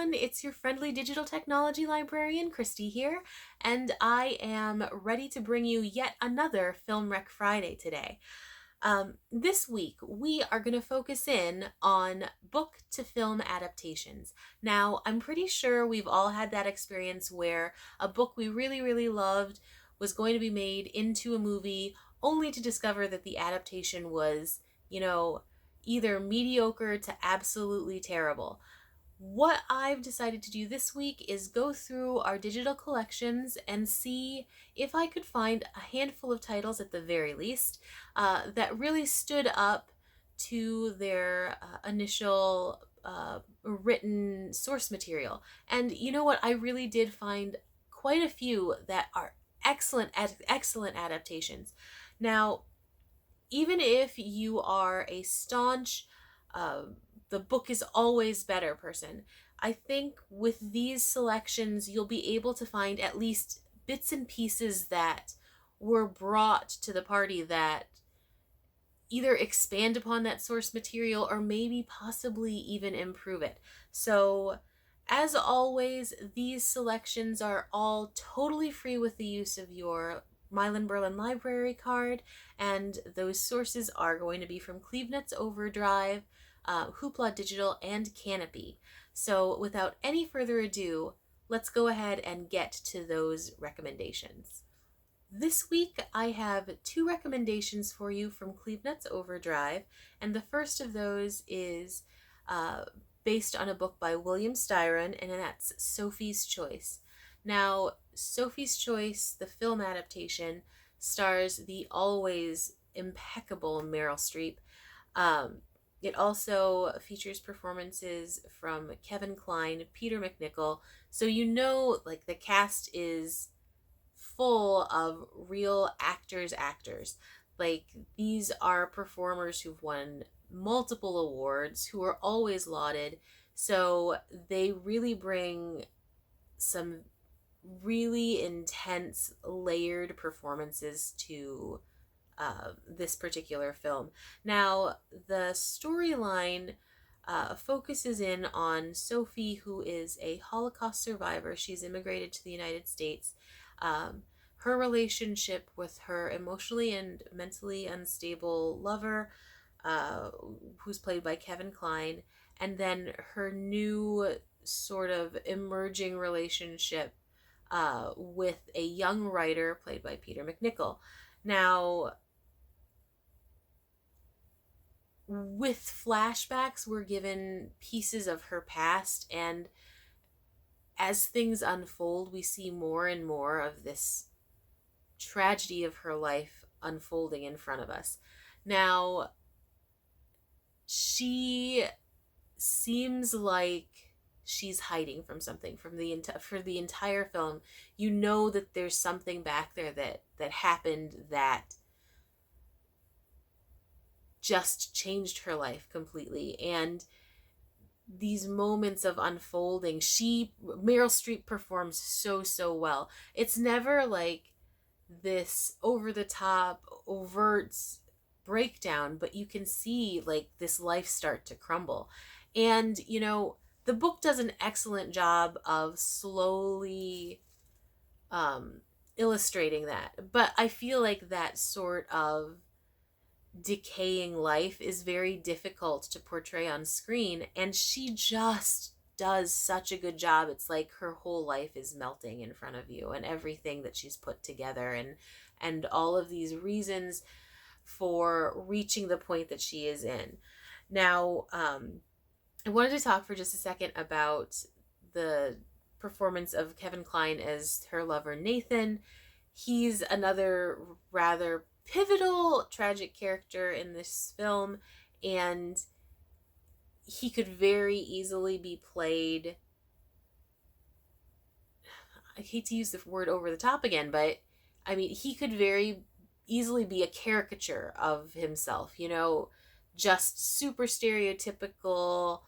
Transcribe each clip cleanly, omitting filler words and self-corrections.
everyone, it's your friendly digital technology librarian, Christy here, and I am ready to bring you yet another Film Rec Friday today. This week, we are going to focus in on book to film adaptations. Now, I'm pretty sure we've all had that experience where a book we really, really loved was going to be made into a movie only to discover that the adaptation was, either mediocre to absolutely terrible. What I've decided to do this week is go through our digital collections and see if I could find a handful of titles at the very least that really stood up to their initial written source material. And you know what? I really did find quite a few that are excellent adaptations. Now, even if you are a staunch uh, the book is always better person, I think with these selections you'll be able to find at least bits and pieces that were brought to the party that either expand upon that source material or maybe possibly even improve it. So, as always, these selections are all totally free with the use of your Milan-Berlin library card, and those sources are going to be from Clevenet's Overdrive, Hoopla Digital, and Canopy. So, without any further ado, let's go ahead and get to those recommendations. This week, I have two recommendations for you from Clevenet's Overdrive, and the first of those is based on a book by William Styron, and that's Sophie's Choice. Now, Sophie's Choice, the film adaptation, stars the always impeccable Meryl Streep. It also features performances from Kevin Kline, Peter MacNicol, so like the cast is full of real actors. Like, these are performers who've won multiple awards, who are always lauded. So they really bring some really intense, layered performances to this particular film. Now, the storyline focuses in on Sophie, who is a Holocaust survivor. She's immigrated to the United States. Her relationship with her emotionally and mentally unstable lover, who's played by Kevin Kline, and then her new sort of emerging relationship with a young writer played by Peter MacNicol. Now, with flashbacks, we're given pieces of her past, and as things unfold, we see more and more of this tragedy of her life unfolding in front of us. Now, she seems like she's hiding from something for the entire film. You know that there's something back there that happened that just changed her life completely. And these moments of unfolding, Meryl Streep performs so well. It's never like this over the top overt breakdown, but you can see like this life start to crumble. And the book does an excellent job of slowly illustrating that, but I feel like that sort of decaying life is very difficult to portray on screen, and she just does such a good job. It's like her whole life is melting in front of you, and everything that she's put together, and all of these reasons for reaching the point that she is in. Now, I wanted to talk for just a second about the performance of Kevin Kline as her lover Nathan. He's another rather pivotal tragic character in this film, and he could very easily be played, I hate to use the word over the top again, but I mean, he could very easily be a caricature of himself, just super stereotypical,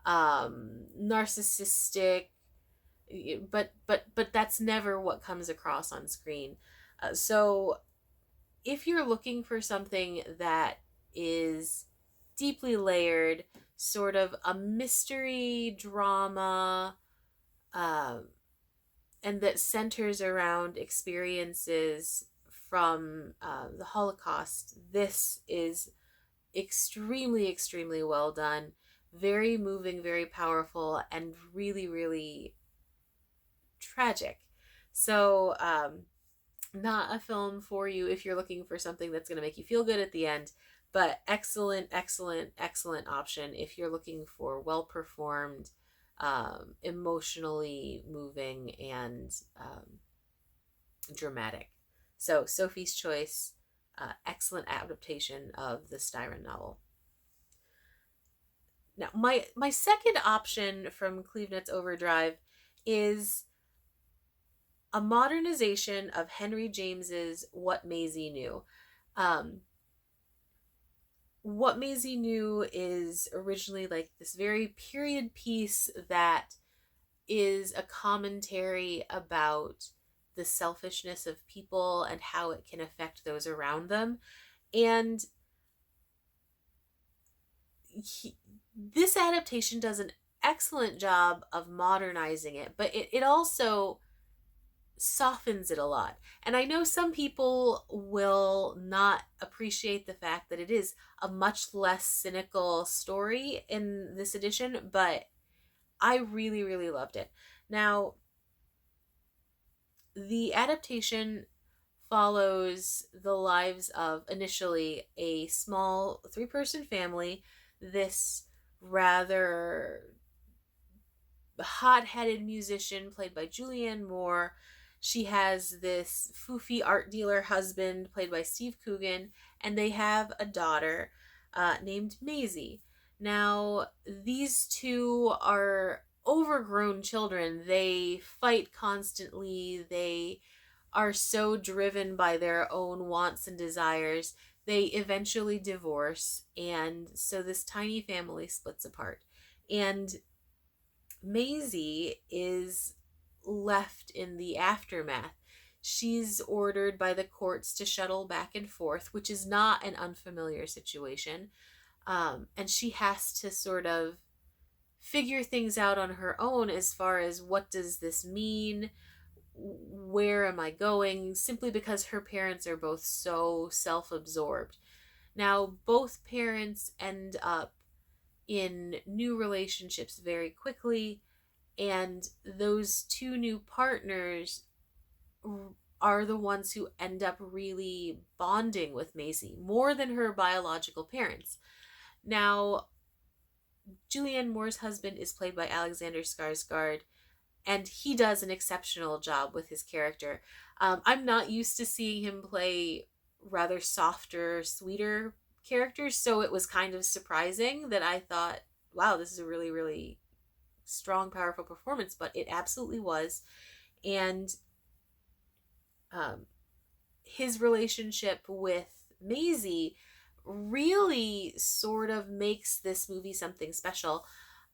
narcissistic, but that's never what comes across on screen. So if you're looking for something that is deeply layered, sort of a mystery drama, um, and that centers around experiences from the Holocaust. This is extremely, extremely well done, very moving, very powerful, and really, really tragic. So, not a film for you if you're looking for something that's going to make you feel good at the end, but excellent, excellent, excellent option if you're looking for well performed, emotionally moving, and dramatic. So, Sophie's Choice, excellent adaptation of the Styron novel. Now, my second option from Clevenet's Overdrive is a modernization of Henry James's What Maisie Knew. Um, what Maisie Knew is originally like this very period piece that is a commentary about the selfishness of people and how it can affect those around them. And this adaptation does an excellent job of modernizing it, but it also softens it a lot. And I know some people will not appreciate the fact that it is a much less cynical story in this edition, but I really, really loved it. Now, the adaptation follows the lives of initially a small 3-person family, this rather hot-headed musician played by Julianne Moore. She has this foofy art dealer husband played by Steve Coogan, and they have a daughter named Maisie. Now, these two are overgrown children. They fight constantly. They are so driven by their own wants and desires. They eventually divorce, and so this tiny family splits apart. And Maisie is left in the aftermath. She's ordered by the courts to shuttle back and forth, which is not an unfamiliar situation. And she has to sort of figure things out on her own as far as what does this mean? Where am I going? Simply because her parents are both so self-absorbed. Now, both parents end up in new relationships very quickly, and those two new partners are the ones who end up really bonding with Maisie more than her biological parents. Now, Julianne Moore's husband is played by Alexander Skarsgård, and he does an exceptional job with his character. I'm not used to seeing him play rather softer, sweeter characters, so it was kind of surprising that I thought, wow, this is a really, really strong, powerful performance, but it absolutely was. And his relationship with Maisie really sort of makes this movie something special.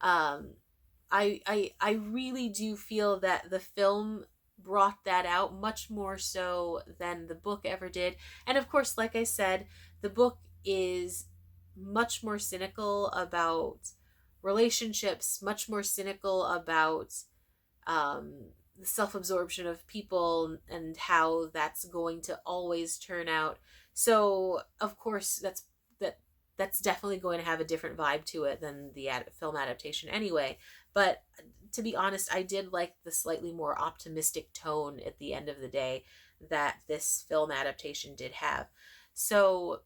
I really do feel that the film brought that out much more so than the book ever did. And of course, like I said, the book is much more cynical about relationships, much more cynical about um, the self-absorption of people and how that's going to always turn out. So of course that's definitely going to have a different vibe to it than the film adaptation anyway. But to be honest, I did like the slightly more optimistic tone at the end of the day that this film adaptation did have. So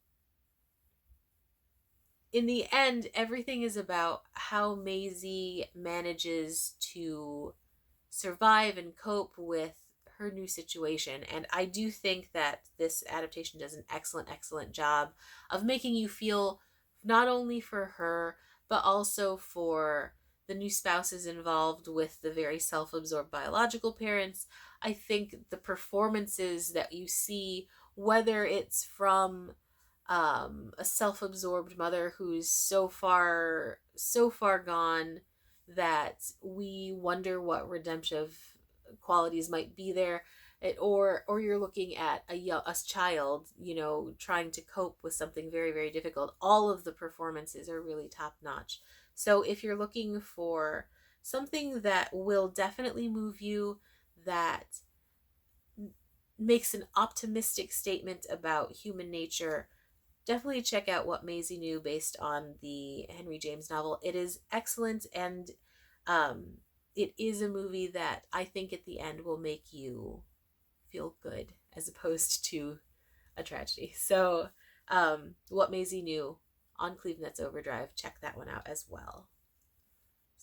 in the end, everything is about how Maisie manages to survive and cope with her new situation. And I do think that this adaptation does an excellent, excellent job of making you feel not only for her, but also for the new spouses involved with the very self-absorbed biological parents. I think the performances that you see, whether it's from a self-absorbed mother who's so far gone that we wonder what redemptive qualities might be there, or you're looking at a child, trying to cope with something very, very difficult. All of the performances are really top notch. So if you're looking for something that will definitely move you, that makes an optimistic statement about human nature, definitely check out What Maisie Knew, based on the Henry James novel. It is excellent, and um, it is a movie that I think at the end will make you feel good as opposed to a tragedy. So, What Maisie Knew on CleveNet's Overdrive, check that one out as well.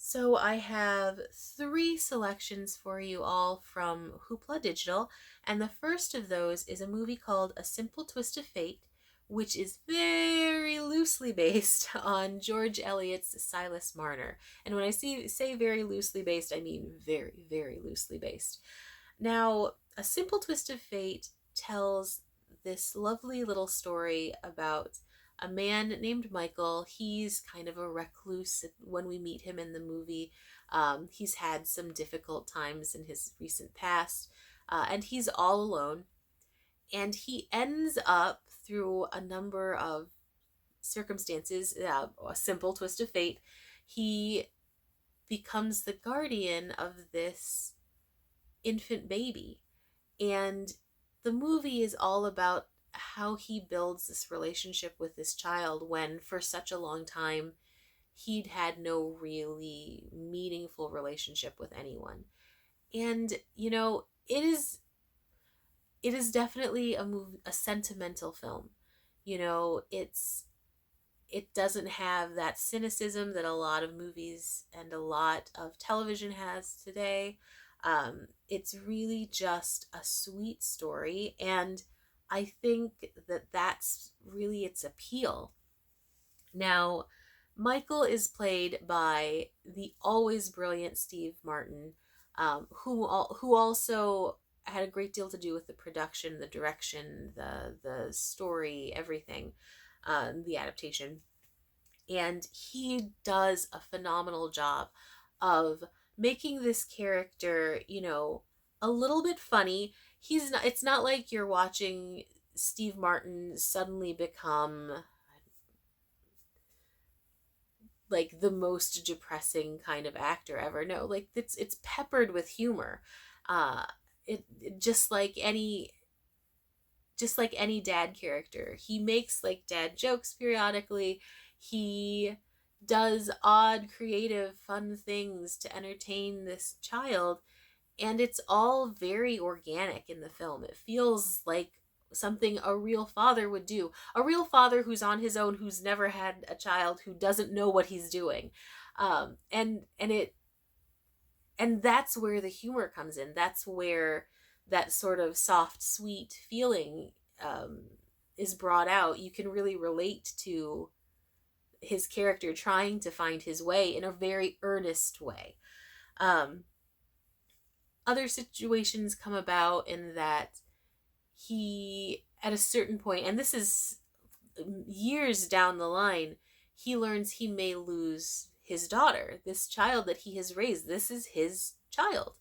So I have three selections for you all from Hoopla Digital, and the first of those is a movie called A Simple Twist of Fate, which is very loosely based on George Eliot's Silas Marner. And when I say very loosely based, I mean very, very loosely based. Now, A Simple Twist of Fate tells this lovely little story about a man named Michael. He's kind of a recluse when we meet him in the movie. He's had some difficult times in his recent past, and he's all alone. And he ends up, through a number of circumstances, a simple twist of fate, he becomes the guardian of this infant baby. And the movie is all about how he builds this relationship with this child when, for such a long time, he'd had no really meaningful relationship with anyone. And, it is definitely a sentimental film. It doesn't have that cynicism that a lot of movies and a lot of television has today. It's really just a sweet story, and I think that that's really its appeal. Now, Michael is played by the always brilliant Steve Martin, who also had a great deal to do with the production, the direction, the story, everything, the adaptation. And he does a phenomenal job of making this character, a little bit funny. It's not like you're watching Steve Martin suddenly become like the most depressing kind of actor ever. No, like it's peppered with humor. Uh it just like any dad character. He makes like dad jokes periodically. He does odd, creative, fun things to entertain this child, and it's all very organic in the film. It feels like something a real father would do. A real father who's on his own, who's never had a child, who doesn't know what he's doing. And that's where the humor comes in. That's where that sort of soft, sweet feeling um, is brought out. You can really relate to his character trying to find his way in a very earnest way. Um, Other situations come about in that he, at a certain point, and this is years down the line, he learns he may lose his daughter, this child that he has raised. This is his child.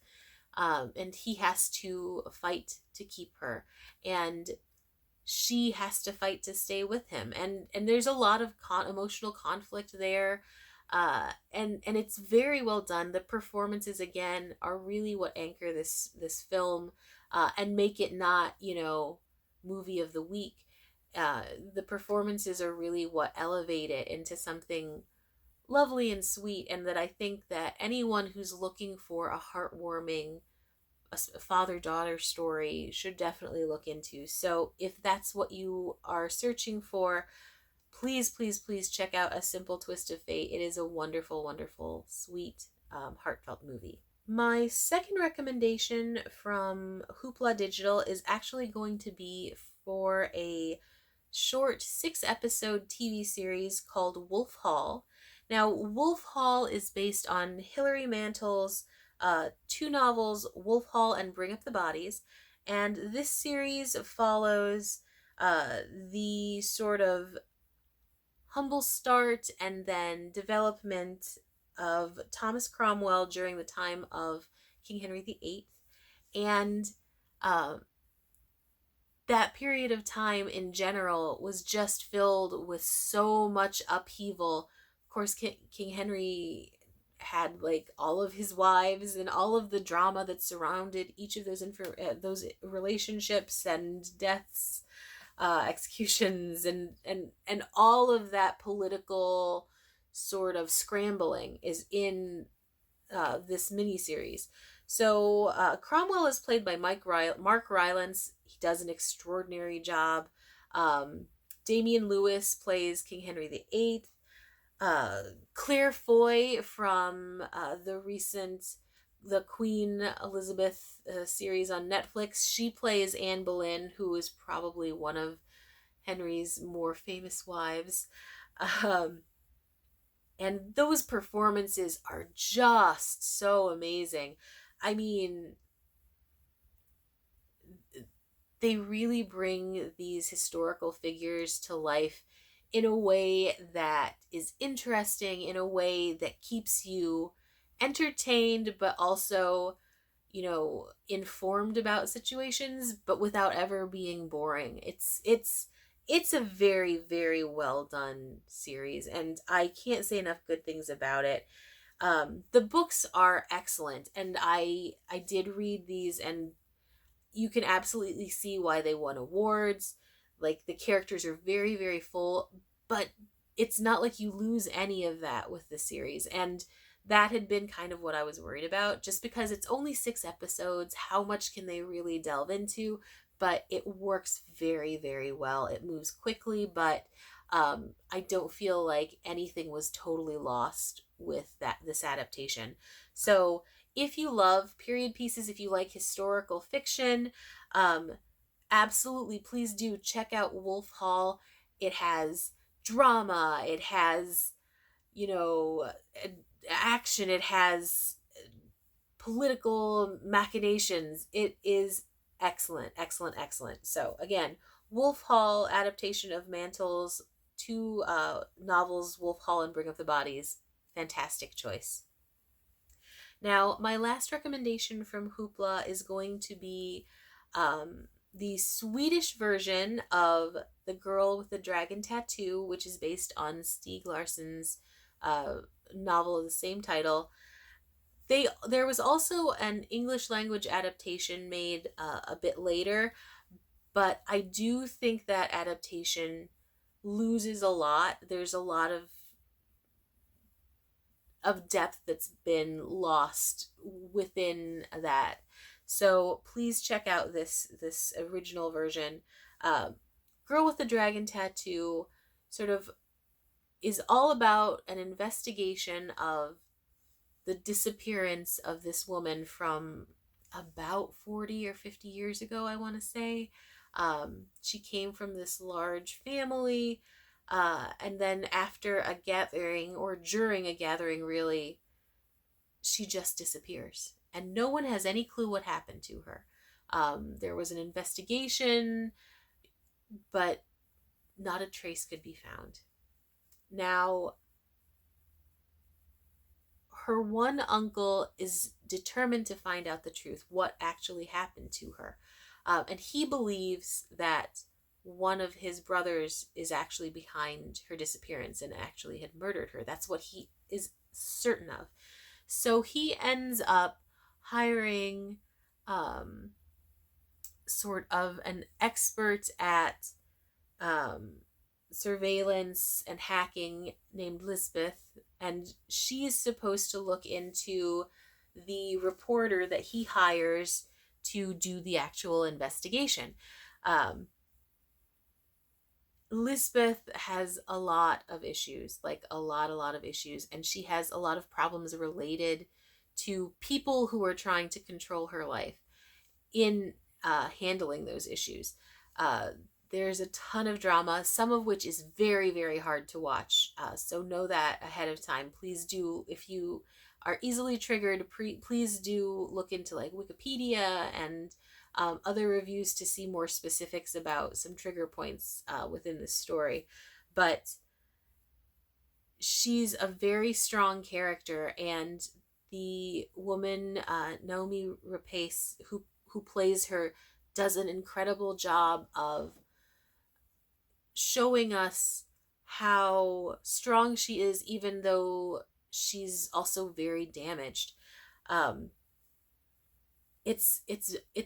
And he has to fight to keep her. And she has to fight to stay with him, and there's a lot of emotional conflict there, and it's very well done. The performances again are really what anchor this film, and make it not movie of the week. The performances are really what elevate it into something lovely and sweet, and that I think that anyone who's looking for a heartwarming, a father-daughter story should definitely look into. So if that's what you are searching for, please, please, please check out A Simple Twist of Fate. It is a wonderful, wonderful, sweet, heartfelt movie. My second recommendation from Hoopla Digital is actually going to be for a short 6-episode TV series called Wolf Hall. Now, Wolf Hall is based on Hilary Mantel's two novels, Wolf Hall and Bring Up the Bodies. And this series follows the sort of humble start and then development of Thomas Cromwell during the time of King Henry VIII. And that period of time in general was just filled with so much upheaval. Of course, King Henry had like all of his wives and all of the drama that surrounded each of those relationships and deaths, executions, and all of that political sort of scrambling is in this miniseries. So Cromwell is played by Mark Rylance. He does an extraordinary job. Um, Damian Lewis plays King Henry VIII. Claire Foy from the Queen Elizabeth series on Netflix. She plays Anne Boleyn, who is probably one of Henry's more famous wives. Um, and those performances are just so amazing. I mean, they really bring these historical figures to life in a way that is interesting, in a way that keeps you entertained, but also, informed about situations, but without ever being boring. It's a very, very well done series, and I can't say enough good things about it. The books are excellent, and I did read these, and you can absolutely see why they won awards. Like, the characters are very, very full, but it's not like you lose any of that with the series. And that had been kind of what I was worried about, just because it's only 6 episodes. How much can they really delve into? But it works very, very well. It moves quickly, but I don't feel like anything was totally lost with this adaptation. So if you love period pieces, if you like historical fiction, um, absolutely, please do check out Wolf Hall. It has drama, it has, you know, action, it has political machinations. It is excellent, excellent, excellent. So, again, Wolf Hall adaptation of Mantle's two novels, Wolf Hall and Bring Up the Bodies. Fantastic choice. Now, my last recommendation from Hoopla is going to be the Swedish version of The Girl with the Dragon Tattoo, which is based on Stieg Larsson's novel of the same title. There was also an English language adaptation made a bit later, but I do think that adaptation loses a lot. There's a lot of depth that's been lost within that. So please check out this original version. Uh, Girl with the Dragon Tattoo sort of is all about an investigation of the disappearance of this woman from about 40 or 50 years ago, I want to say. She came from this large family, and then after a gathering, or during a gathering, really, she just disappears. And no one has any clue what happened to her. There was an investigation, but not a trace could be found. Now, her one uncle is determined to find out the truth, what actually happened to her. And he believes that one of his brothers is actually behind her disappearance and actually had murdered her. That's what he is certain of. So he ends up hiring sort of an expert at surveillance and hacking named Lisbeth, and she's supposed to look into the reporter that he hires to do the actual investigation. Lisbeth has a lot of issues, like a lot of issues, and she has a lot of problems related to people who are trying to control her life in handling those issues. There's a ton of drama, some of which is very, very hard to watch. So know that ahead of time. Please do, if you are easily triggered, please do look into like Wikipedia and other reviews to see more specifics about some trigger points within this story. But she's a very strong character, and the woman, Naomi Rapace, who plays her, does an incredible job of showing us how strong she is, even though she's also very damaged. Um, it's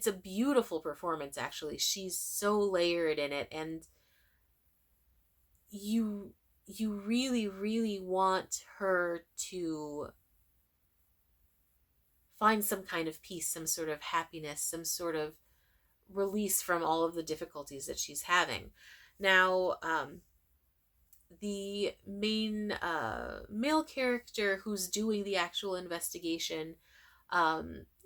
a beautiful performance, actually. She's so layered in it, and you you really, really want her to find some kind of peace, some sort of happiness, some sort of release from all of the difficulties that she's having. Now, the main male character who's doing the actual investigation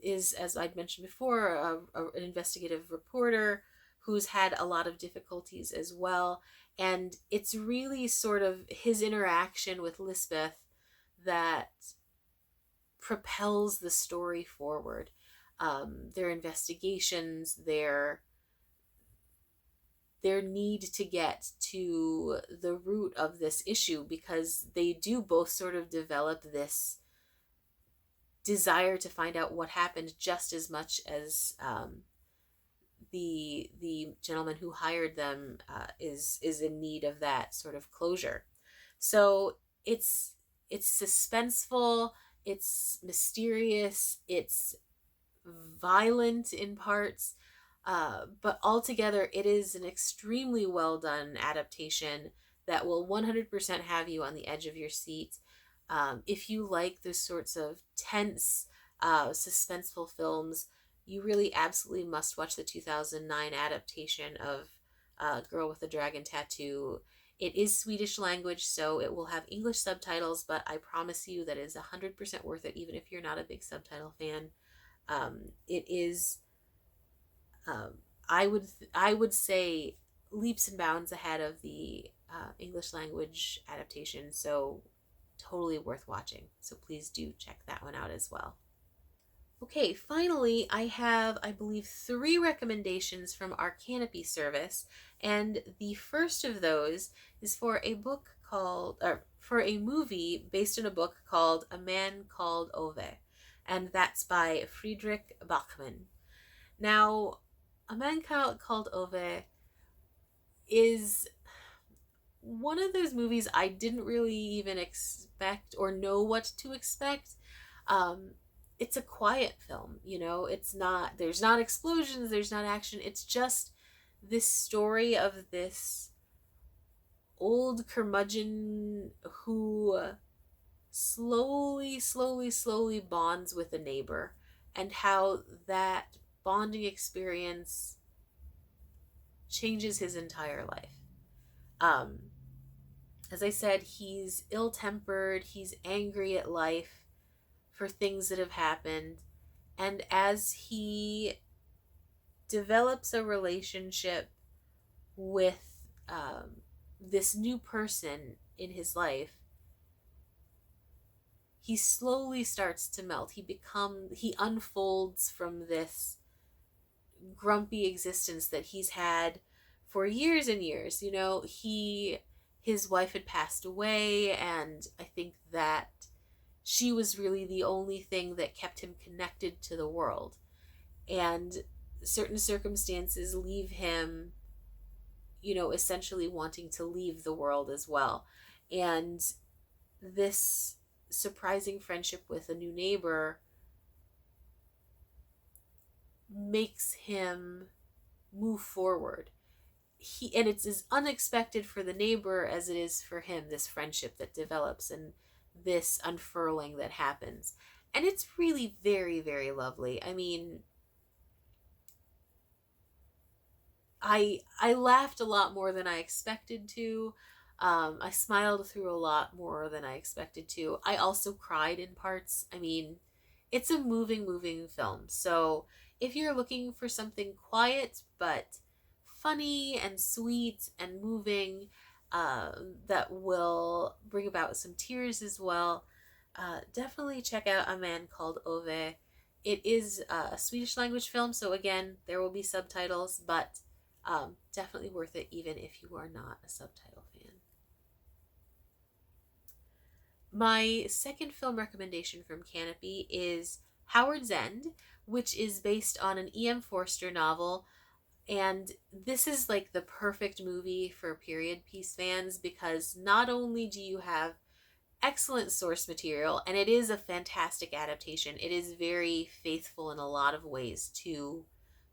is, as I'd mentioned before, an investigative reporter who's had a lot of difficulties as well. And it's really sort of his interaction with Lisbeth that propels the story forward. Their investigations, their need to get to the root of this issue, because they do both sort of develop this desire to find out what happened just as much as the gentleman who hired them is in need of that sort of closure. So it's suspenseful, it's mysterious, it's violent in parts, but altogether it is an extremely well done adaptation that will 100% have you on the edge of your seat. If you like those sorts of tense, suspenseful films, you really absolutely must watch the 2009 adaptation of Girl with a Dragon Tattoo. It is Swedish language, so it will have English subtitles, but I promise you that it is 100% worth it, even if you're not a big subtitle fan. It is, um, I would say, leaps and bounds ahead of the English language adaptation, so totally worth watching. So please do check that one out as well. Okay, finally, I have, I believe, 3 recommendations from our Canopy service, and the first of those is for a book called, or for a movie based on a book called A Man Called Ove, and that's by Friedrich Bachmann. Now, A Man Called Ove is one of those movies I didn't really even expect or know what to expect. Um, it's a quiet film, you know, there's not explosions, there's not action. It's just this story of this old curmudgeon who slowly bonds with a neighbor, and how that bonding experience changes his entire life. Um, as I said, he's ill tempered, he's angry at life for things that have happened. And as he develops a relationship with this new person in his life, he slowly starts to melt. He unfolds from this grumpy existence that he's had for years and years. You know, his wife had passed away, and I think that she was really the only thing that kept him connected to the world. And certain circumstances leave him, you know, essentially wanting to leave the world as well. And this surprising friendship with a new neighbor makes him move forward. And it's as unexpected for the neighbor as it is for him, this friendship that develops and this unfurling that happens. And it's really very, very lovely. I mean, I laughed a lot more than I expected to. I smiled through a lot more than I expected to. I also cried in parts. I mean, it's a moving film. So if you're looking for something quiet but funny and sweet and moving, that will bring about some tears as well, definitely check out A Man Called Ove. It is a Swedish language film, so again, there will be subtitles, but definitely worth it even if you are not a subtitle fan. My second film recommendation from Canopy is Howard's End, which is based on an E.M. Forster novel. And this is like the perfect movie for period piece fans, because not only do you have excellent source material, and it is a fantastic adaptation. It is very faithful in a lot of ways to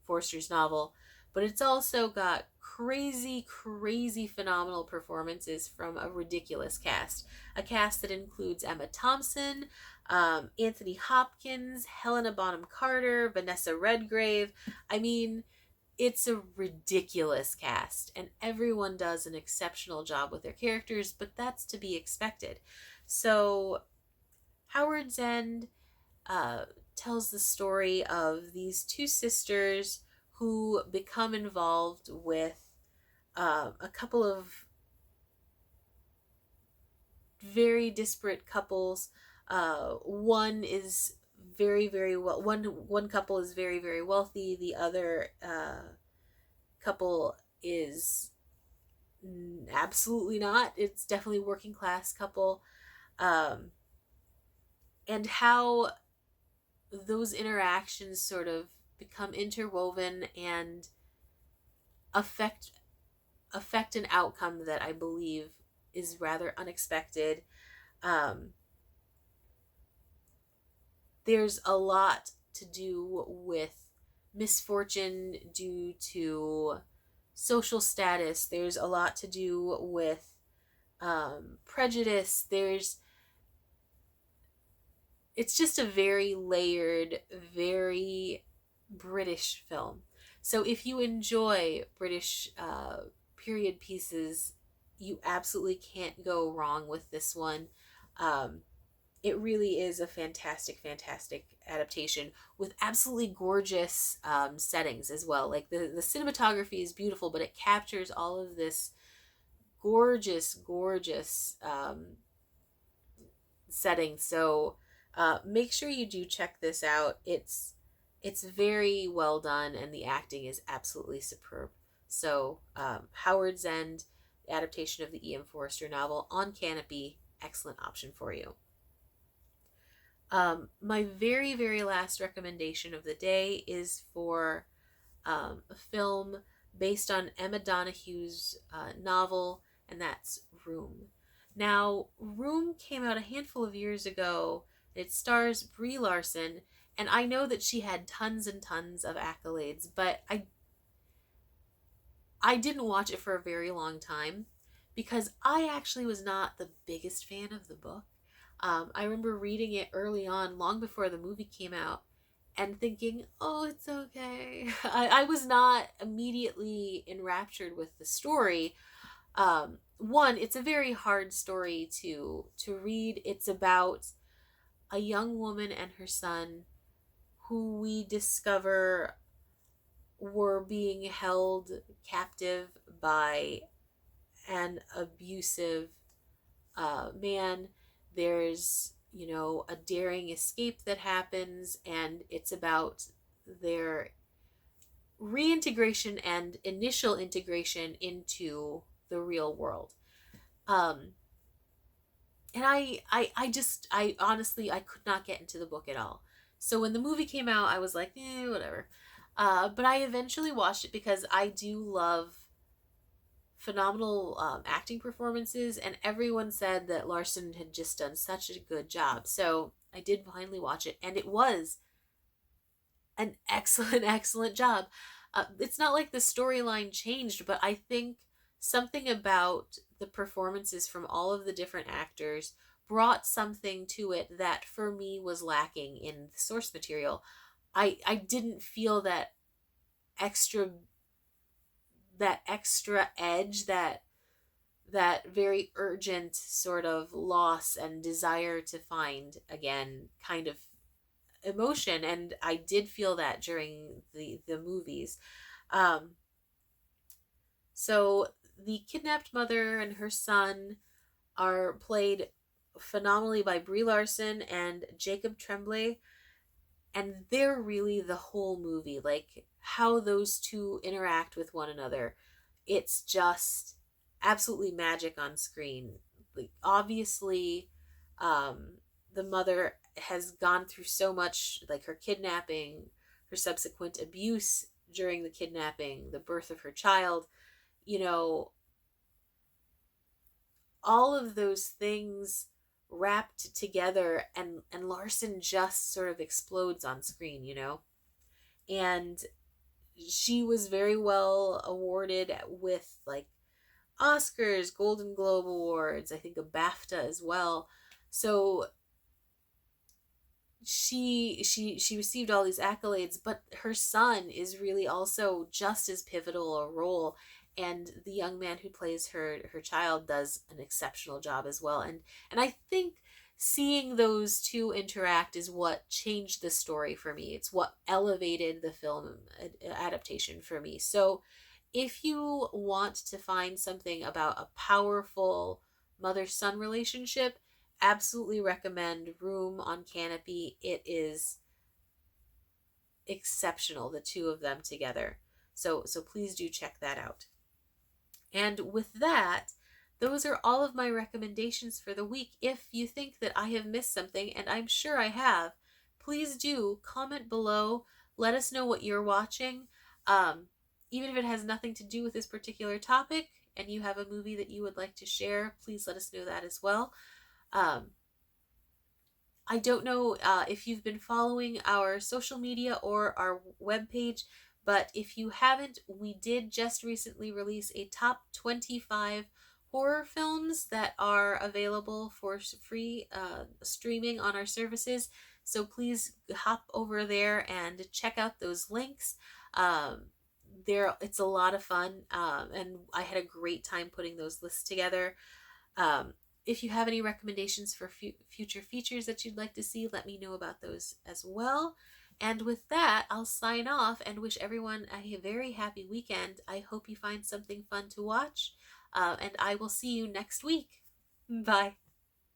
Forster's novel, but it's also got crazy, crazy phenomenal performances from a ridiculous cast. A cast that includes Emma Thompson, Anthony Hopkins, Helena Bonham Carter, Vanessa Redgrave. I mean, it's a ridiculous cast, and everyone does an exceptional job with their characters, but that's to be expected. So, Howard's End uh, tells the story of these two sisters who become involved with a couple of very disparate couples. One is very, very well. One couple is very, very wealthy. The other couple is absolutely not. It's definitely working class couple, um, and how those interactions sort of become interwoven and affect an outcome that I believe is rather unexpected. Um, there's a lot to do with misfortune due to social status. There's a lot to do with prejudice. It's just a very layered, very British film. So if you enjoy British period pieces, you absolutely can't go wrong with this one. Um, it really is a fantastic, fantastic adaptation with absolutely gorgeous settings as well. Like the cinematography is beautiful, but it captures all of this gorgeous, gorgeous setting. So make sure you do check this out. It's very well done, and the acting is absolutely superb. So Howard's End, adaptation of the E.M. Forster novel on Canopy, excellent option for you. My very, very last recommendation of the day is for a film based on Emma Donohue's novel, and that's Room. Now, Room came out a handful of years ago. It stars Brie Larson, and I know that she had tons and tons of accolades, but I didn't watch it for a very long time because I actually was not the biggest fan of the book. I remember reading it early on, long before the movie came out, and thinking, oh, it's okay. I was not immediately enraptured with the story. One, it's a very hard story to read. It's about a young woman and her son who we discover were being held captive by an abusive man. There's, a daring escape that happens, and it's about their reintegration and initial integration into the real world. Um, and I honestly, I could not get into the book at all. So when the movie came out, I was like, whatever. But I eventually watched it because I do love phenomenal acting performances, and everyone said that Larson had just done such a good job. So I did finally watch it, and it was an excellent, excellent job. It's not like the storyline changed, but I think something about the performances from all of the different actors brought something to it that for me was lacking in the source material. I didn't feel extra that extra edge, that very urgent sort of loss and desire to find again kind of emotion, and I did feel that during the movies. um so the kidnapped mother and her son are played phenomenally by Brie Larson and Jacob Tremblay, and they're really the whole movie, like how those two interact with one another. It's just absolutely magic on screen. Like obviously, um the mother has gone through so much, like her kidnapping, her subsequent abuse during the kidnapping, the birth of her child, you know all of those things wrapped together, and Larson just sort of explodes on screen, and she was very well awarded with like Oscars, Golden Globe Awards, I think a BAFTA as well. So she received all these accolades, but her son is really also just as pivotal a role, and the young man who plays her child does an exceptional job as well. And I think seeing those two interact is what changed the story for me. It's what elevated the film adaptation for me. So if you want to find something about a powerful mother-son relationship, absolutely recommend Room on Canopy. It is exceptional, the two of them together. So please do check that out. And with that, those are all of my recommendations for the week. If you think that I have missed something, and I'm sure I have, please do comment below. Let us know what you're watching. Even if it has nothing to do with this particular topic and you have a movie that you would like to share, please let us know that as well. I don't know if you've been following our social media or our webpage, but if you haven't, we did just recently release a top 25 horror films that are available for free streaming on our services. So please hop over there and check out those links. It's a lot of fun, and I had a great time putting those lists together. If you have any recommendations for future features that you'd like to see, let me know about those as well. And with that, I'll sign off and wish everyone a very happy weekend. I hope you find something fun to watch, and I will see you next week. Bye.